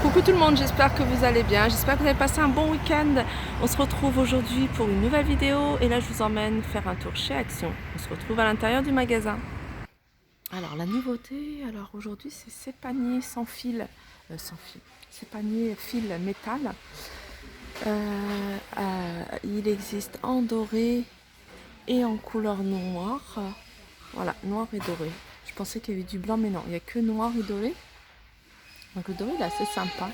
Coucou tout le monde, j'espère que vous allez bien, j'espère que vous avez passé un bon week-end. On se retrouve aujourd'hui pour une nouvelle vidéo et là je vous emmène faire un tour chez Action. On se retrouve à l'intérieur du magasin. Alors la nouveauté, alors aujourd'hui c'est ces paniers sans fil, ces paniers fil métal. Il existe en doré et en couleur noire. Voilà, noir et doré. Je pensais qu'il y avait du blanc mais non, il n'y a que noir et doré. Donc le doré il est assez sympa.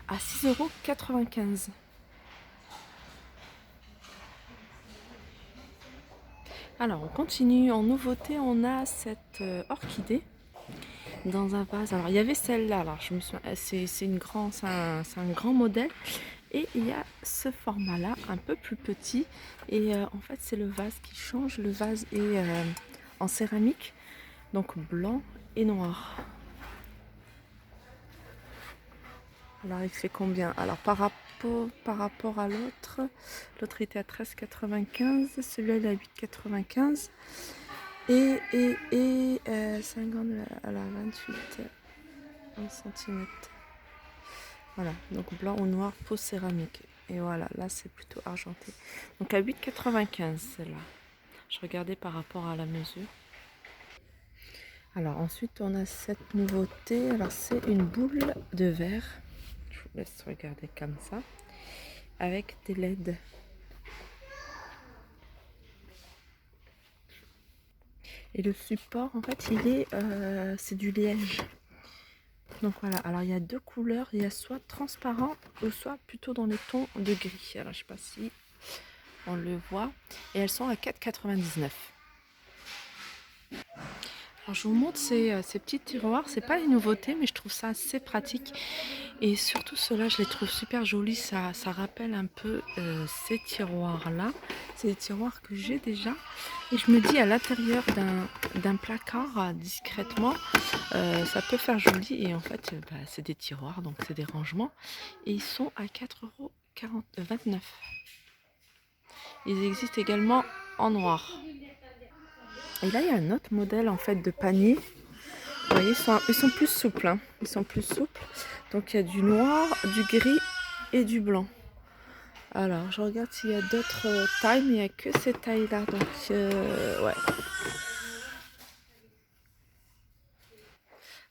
À 6,95 €. Alors on continue, en nouveauté on a cette orchidée dans un vase. Alors il y avait celle-là, alors je me suis, c'est un grand modèle et il y a ce format-là un peu plus petit et en fait c'est le vase qui change. Le vase est en céramique, donc blanc et noir. Alors il fait combien? Alors par rapport à l'autre, l'autre était à 13,95, celui-là il est à 8,95 et 50 à la 28 cm. Voilà, donc blanc ou noir, peau céramique. Et voilà, là c'est plutôt argenté. Donc à 8,95 celle-là. Je regardais par rapport à la mesure. Alors ensuite on a cette nouveauté. Alors c'est une boule de verre. Je vous laisse regarder comme ça. Avec des LED. Et le support en fait c'est du liège. Donc voilà, alors il y a deux couleurs, il y a soit transparent ou soit plutôt dans les tons de gris. Alors je sais pas si on le voit. Et elles sont à 4,99 €. Alors je vous montre ces petits tiroirs, c'est pas une nouveauté mais je trouve ça assez pratique. Et surtout ceux-là je les trouve super jolis, ça rappelle un peu ces tiroirs-là. C'est des tiroirs que j'ai déjà. Et je me dis à l'intérieur d'un placard discrètement, ça peut faire joli. Et en fait c'est des tiroirs, donc c'est des rangements. Et ils sont à 4,29 €. Ils existent également en noir. Et là il y a un autre modèle en fait de panier. Vous voyez, ils sont plus souples, hein. Ils sont plus souples. Donc il y a du noir, du gris et du blanc. Alors je regarde s'il y a d'autres tailles, mais il n'y a que ces tailles-là. Donc ouais.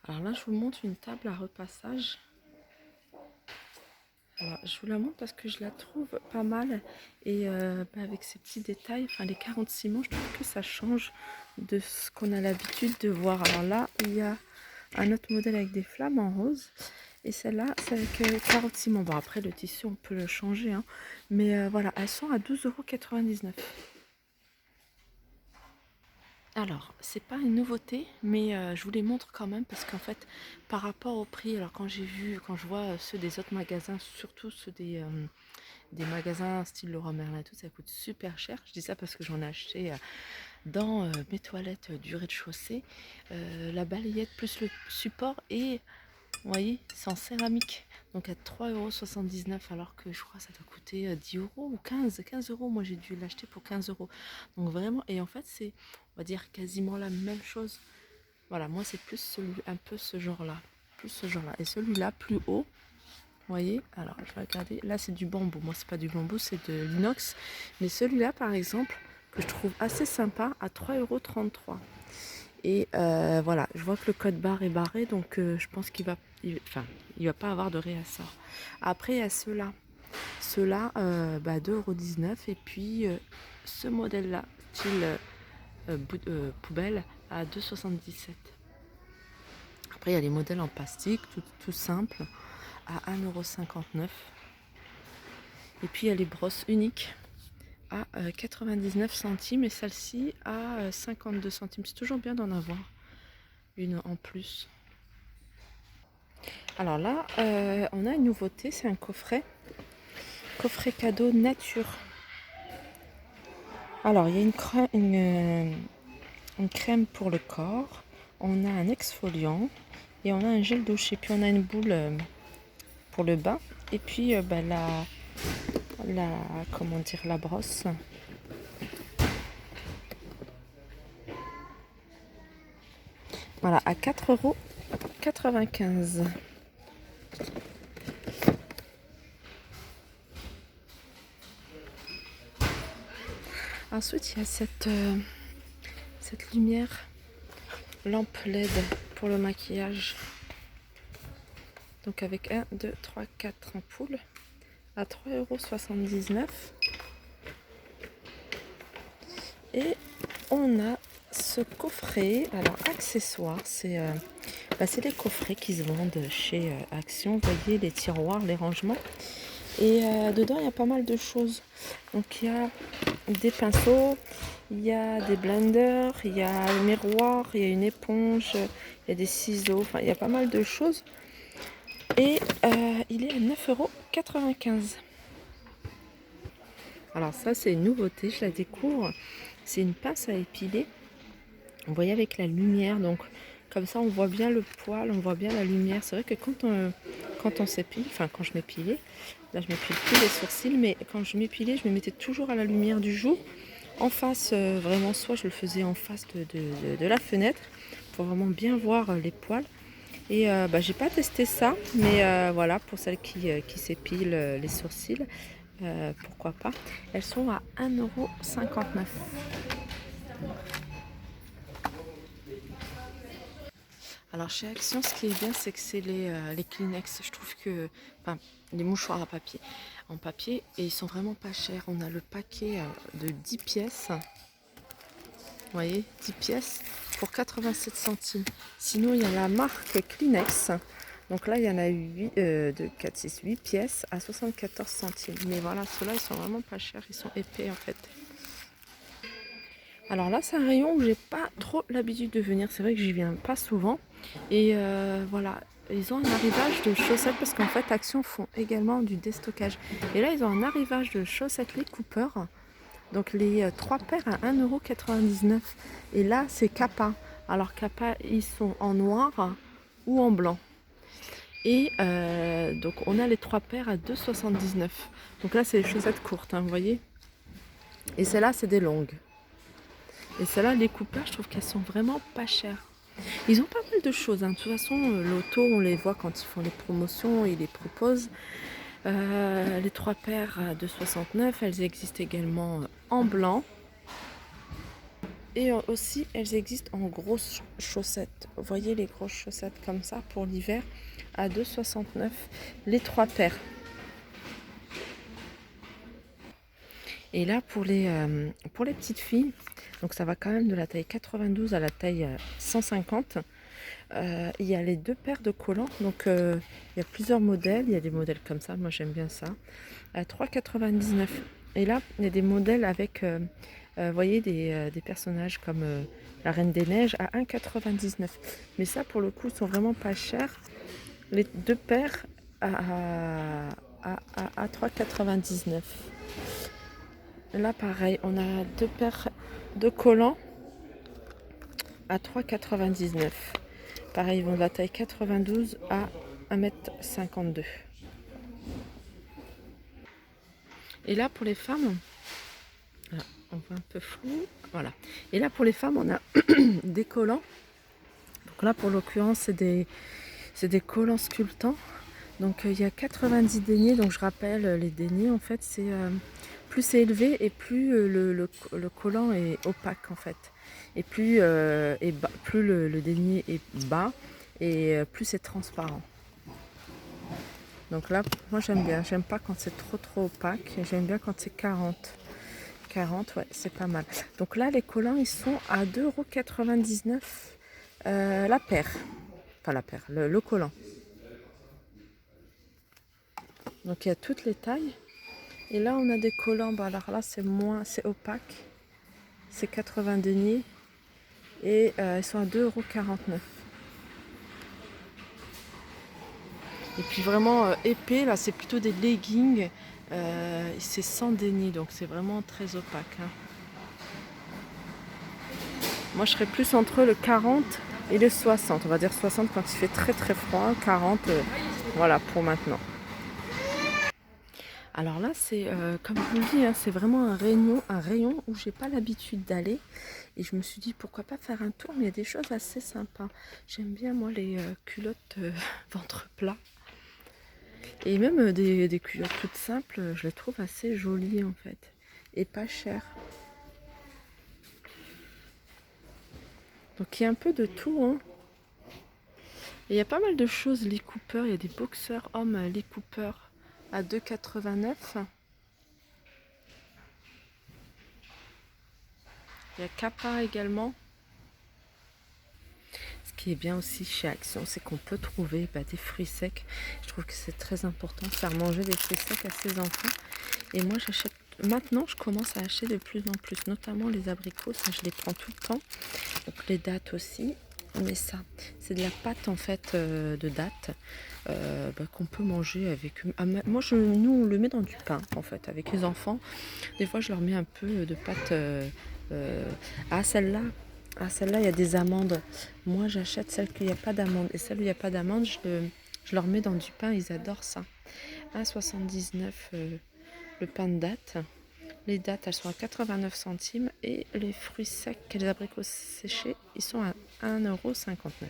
Alors là je vous montre une table à repassage. Alors, je vous la montre parce que je la trouve pas mal et avec ces petits détails, enfin les 46 mots, je trouve que ça change de ce qu'on a l'habitude de voir. Alors là, il y a un autre modèle avec des flammes en rose et celle-là, c'est avec 46 mots. Bon, après le tissu, on peut le changer, hein, mais voilà, elles sont à 12,99 €. Alors, c'est pas une nouveauté, mais je vous les montre quand même parce qu'en fait, par rapport au prix, alors quand je vois ceux des autres magasins, surtout ceux des magasins style Leroy Merlin et tout, ça coûte super cher. Je dis ça parce que j'en ai acheté dans mes toilettes du rez-de-chaussée. La balayette plus le support et vous voyez, c'est en céramique. Donc à 3,79 € alors que je crois que ça doit coûter 10 € ou 15 €. Moi j'ai dû l'acheter pour 15 €. Donc vraiment, et en fait c'est, on va dire, quasiment la même chose. Voilà, moi c'est plus un peu ce genre-là. Plus ce genre-là. Et celui-là plus haut, vous voyez, alors je vais regarder, là c'est du bambou, moi c'est pas du bambou, c'est de l'inox. Mais celui-là par exemple, que je trouve assez sympa, à 3,33 €. Et voilà, je vois que le code barre est barré, donc je pense il va pas avoir de réassort. Après il y a ceux-là, 2,19 € et puis ce modèle-là, style poubelle, à 2,77 €. Après il y a les modèles en plastique, tout simple, à 1,59 €. Et puis il y a les brosses uniques à 99 centimes et celle-ci à 52 centimes. C'est toujours bien d'en avoir une en plus. Alors là, on a une nouveauté, c'est un coffret cadeau nature. Alors il y a une crème pour le corps, on a un exfoliant et on a un gel douche et puis on a une boule pour le bain et puis comment dire, la brosse. Voilà, à 4,99 €. €. Ensuite, il y a cette lumière lampe LED pour le maquillage. Donc avec 1, 2, 3, 4 ampoules à €3,79. Et on a ce coffret, alors accessoire, c'est les coffrets qui se vendent chez Action. Vous voyez les tiroirs, les rangements. Et dedans, il y a pas mal de choses. Donc il y a des pinceaux, il y a des blenders, il y a un miroir, il y a une éponge, il y a des ciseaux, enfin il y a pas mal de choses. Et il est à €9,95. Alors ça c'est une nouveauté, je la découvre. C'est une pince à épiler. Vous voyez avec la lumière, donc comme ça on voit bien le poil, on voit bien la lumière. C'est vrai que quand on s'épile, enfin quand je m'épilais, là je m'épile plus les sourcils, mais quand je m'épilais, je me mettais toujours à la lumière du jour, en face, vraiment, soit je le faisais en face de la fenêtre, pour vraiment bien voir les poils. Et j'ai pas testé ça, mais voilà, pour celles qui s'épilent les sourcils, pourquoi pas. Elles sont à €1,59. Alors chez Action, ce qui est bien, c'est que c'est les Kleenex. Je trouve que, enfin, les mouchoirs à papier, en papier, et ils sont vraiment pas chers. On a le paquet de 10 pièces. Vous voyez, 10 pièces pour 87 centimes. Sinon, il y a la marque Kleenex. Donc là, il y en a 8, 2, 4, 6, 8 pièces à 74 centimes. Mais voilà, ceux-là, ils sont vraiment pas chers. Ils sont épais en fait. Alors là, c'est un rayon où j'ai pas trop l'habitude de venir. C'est vrai que j'y viens pas souvent. Et voilà, ils ont un arrivage de chaussettes parce qu'en fait, Action font également du déstockage. Et là, ils ont un arrivage de chaussettes Lee Cooper. Donc les 3 paires à €1,99. Et là, c'est Kappa. Alors Kappa, ils sont en noir ou en blanc. Et donc on a les 3 paires à €2,79. Donc là, c'est les chaussettes courtes, hein, vous voyez. Et celles-là, c'est des longues. Et celles-là, les coupeurs, je trouve qu'elles sont vraiment pas chères. Ils ont pas mal de choses, hein. De toute façon, Loto, on les voit quand ils font les promotions, ils les proposent. Les 3 paires de 69, elles existent également en blanc. Et aussi, elles existent en grosses chaussettes. Vous voyez les grosses chaussettes comme ça pour l'hiver à €2,69 les 3 paires. Et là, pour les petites filles, donc ça va quand même de la taille 92 à la taille 150. Il y a les 2 paires de collants. Donc il y a plusieurs modèles. Il y a des modèles comme ça, moi j'aime bien ça. À €3,99. Et là, il y a des modèles avec, vous voyez, des personnages comme la Reine des Neiges à €1,99. Mais ça, pour le coup, ils sont vraiment pas chers. Les 2 paires à €3,99. Là, pareil, on a 2 paires de collants à €3,99. Pareil, ils vont de la taille 92 à 1,52 m. Et là, pour les femmes, là, on voit un peu flou, voilà. Et là, pour les femmes, on a des collants. Donc là, pour l'occurrence, c'est des collants sculptants. Donc il y a 90 deniers. Donc je rappelle, les deniers, en fait, c'est plus c'est élevé et plus le collant est opaque en fait. Et plus, plus le dénier est bas et plus c'est transparent. Donc là, moi j'aime bien. J'aime pas quand c'est trop opaque. J'aime bien quand c'est 40. 40, ouais, c'est pas mal. Donc là, les collants, ils sont à €2,99 la paire. Enfin la paire, le collant. Donc il y a toutes les tailles. Et là, on a des collants. Bah, alors là, c'est c'est opaque. C'est 80 deniers. Et ils sont à €2,49. Et puis vraiment épais, là, c'est plutôt des leggings. C'est sans deniers, donc c'est vraiment très opaque, hein. Moi, je serais plus entre le 40 et le 60. On va dire 60 quand il fait très froid. 40, voilà, pour maintenant. Alors là, c'est comme je vous le dis, hein, c'est vraiment un rayon où j'ai pas l'habitude d'aller. Et je me suis dit pourquoi pas faire un tour, mais il y a des choses assez sympas. J'aime bien moi les culottes ventre plat. Et même des culottes toutes simples, je les trouve assez jolies en fait. Et pas chères. Donc il y a un peu de tout, hein. Et il y a pas mal de choses, Lee Cooper. Il y a des boxeurs hommes Lee Cooper à 2,89 €. Il y a Kappa également. Ce qui est bien aussi chez Action, c'est qu'on peut trouver des fruits secs. Je trouve que c'est très important de faire manger des fruits secs à ses enfants. Et moi, j'achète maintenant, je commence à acheter de plus en plus, notamment les abricots. Ça, je les prends tout le temps. Donc les dattes aussi. Mais ça, c'est de la pâte en fait de dattes qu'on peut manger avec. Moi, nous, on le met dans du pain en fait avec les enfants. Des fois, je leur mets un peu de pâte. Celle-là. Ah, celle-là, il y a des amandes. Moi, j'achète celle qu'il n'y a pas d'amandes. Et celle où il n'y a pas d'amandes, je leur mets dans du pain. Ils adorent ça. 1,79 € le pain de date. Les dattes, elles sont à 89 centimes. Et les fruits secs, les abricots séchés, ils sont à 1,59 €.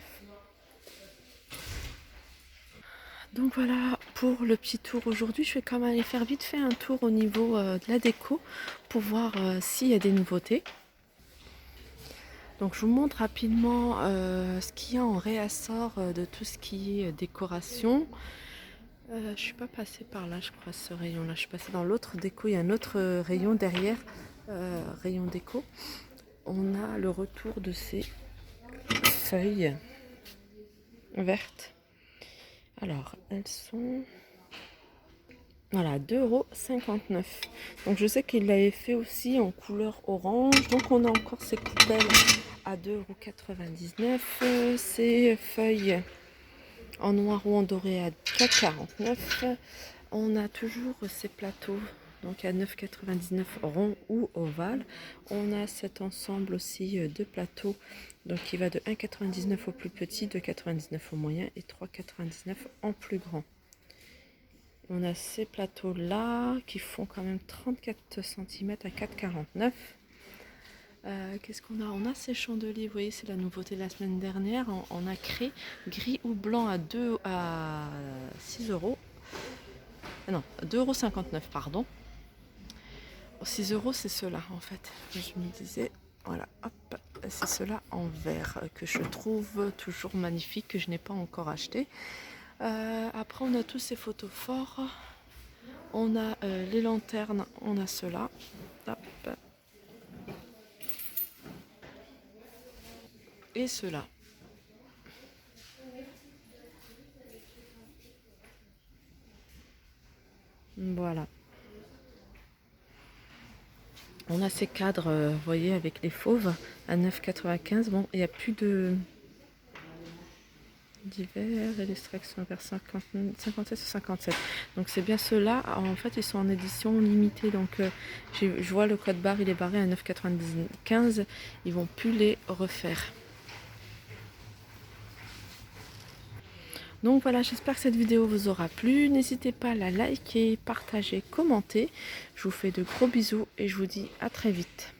Donc voilà pour le petit tour aujourd'hui. Je vais quand même aller faire vite fait un tour au niveau de la déco pour voir s'il y a des nouveautés. Donc je vous montre rapidement ce qu'il y a en réassort de tout ce qui est décoration. Je suis pas passée par là, je crois, ce rayon-là. Je suis passée dans l'autre déco. Il y a un autre rayon derrière, rayon déco. On a le retour de ces feuilles vertes. Alors, elles sont... Voilà, 2,59 €. Donc je sais qu'il l'avait fait aussi en couleur orange. Donc on a encore ces poubelles à 2,99 €. Ces feuilles en noir ou en doré à 4,49 €. On a toujours ces plateaux, donc à 9,99 € rond ou ovale. On a cet ensemble aussi de plateaux, donc qui va de 1,99 € au plus petit, 2,99 € au moyen et 3,99 € en plus grand. On a ces plateaux là qui font quand même 34 cm à 4,49 €. Qu'est-ce qu'on a? On a ces chandeliers, vous voyez, c'est la nouveauté de la semaine dernière en nacré, gris ou blanc à 6 €. Ah non, 2,59 €, pardon. 6 € c'est ceux-là en fait. Je me disais, voilà, hop, c'est ceux-là en verre que je trouve toujours magnifique, que je n'ai pas encore acheté. Après on a tous ces photos forts. On a les lanternes, on a ceux-là. Hop. Et ceux-là. Voilà. On a ces cadres, vous voyez, avec les fauves à 9,95 €. Bon, il n'y a plus de d'hiver et l'extraction vers 57 ou 57. Donc c'est bien ceux-là. En fait, ils sont en édition limitée. Donc je vois le code barre, il est barré à 9,95 €. Ils vont plus les refaire. Donc voilà, j'espère que cette vidéo vous aura plu. N'hésitez pas à la liker, partager, commenter. Je vous fais de gros bisous et je vous dis à très vite.